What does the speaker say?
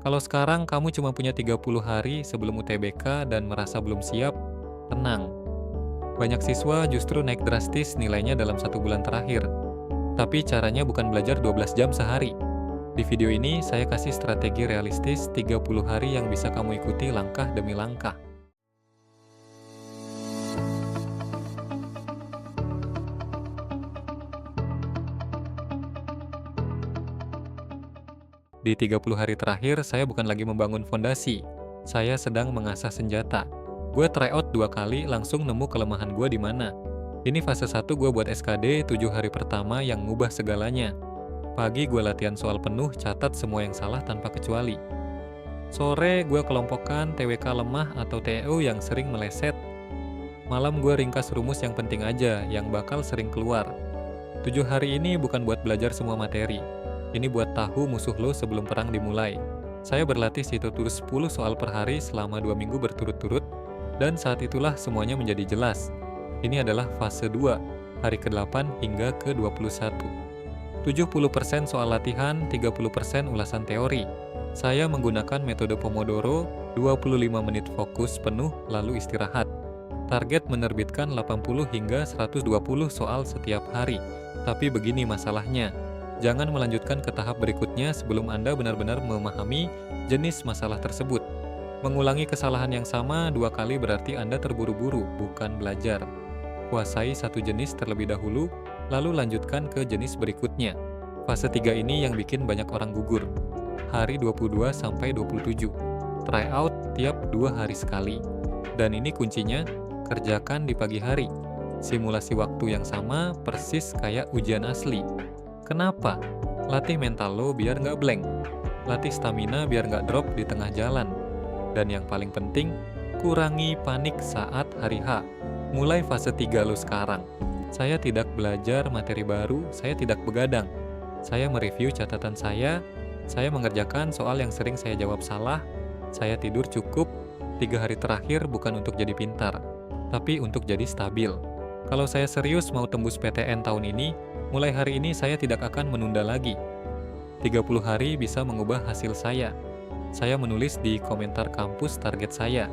Kalau sekarang kamu cuma punya 30 hari sebelum UTBK dan merasa belum siap, tenang. Banyak siswa justru naik drastis nilainya dalam 1 bulan terakhir. Tapi caranya bukan belajar 12 jam sehari. Di video ini saya kasih strategi realistis 30 hari yang bisa kamu ikuti langkah demi langkah. Di 30 hari terakhir, saya bukan lagi membangun fondasi. Saya sedang mengasah senjata. Gue tryout 2 kali, langsung nemu kelemahan gue di mana. Ini fase 1 gue buat SKD 7 hari pertama yang ngubah segalanya. Pagi gue latihan soal penuh, catat semua yang salah tanpa kecuali. Sore gue kelompokkan TWK lemah atau TEO yang sering meleset. Malam gue ringkas rumus yang penting aja, yang bakal sering keluar. 7 hari ini bukan buat belajar semua materi. Ini buat tahu musuh lo sebelum perang dimulai. Saya berlatih situ tulis 10 soal per hari selama 2 minggu berturut-turut, dan saat itulah semuanya menjadi jelas. Ini adalah fase 2, hari ke-8 hingga ke-21. 70% soal latihan, 30% ulasan teori. Saya menggunakan metode Pomodoro, 25 menit fokus penuh lalu istirahat. Target menerbitkan 80 hingga 120 soal setiap hari. Tapi begini masalahnya, jangan melanjutkan ke tahap berikutnya sebelum Anda benar-benar memahami jenis masalah tersebut. Mengulangi kesalahan yang sama 2 kali berarti Anda terburu-buru, bukan belajar. Kuasai satu jenis terlebih dahulu, lalu lanjutkan ke jenis berikutnya. Fase 3 ini yang bikin banyak orang gugur. Hari 22 sampai 27. Try out tiap 2 hari sekali. Dan ini kuncinya, kerjakan di pagi hari. Simulasi waktu yang sama persis kayak ujian asli. Kenapa? Latih mental lo biar nggak blank. Latih stamina biar nggak drop di tengah jalan. Dan yang paling penting, kurangi panik saat hari H. Mulai fase 3 lo sekarang. Saya tidak belajar materi baru, saya tidak begadang. Saya mereview catatan saya mengerjakan soal yang sering saya jawab salah, saya tidur cukup. 3 hari terakhir bukan untuk jadi pintar, tapi untuk jadi stabil. Kalau saya serius mau tembus PTN tahun ini, mulai hari ini saya tidak akan menunda lagi. 30 hari bisa mengubah hasil saya. Saya menulis di komentar kampus target saya.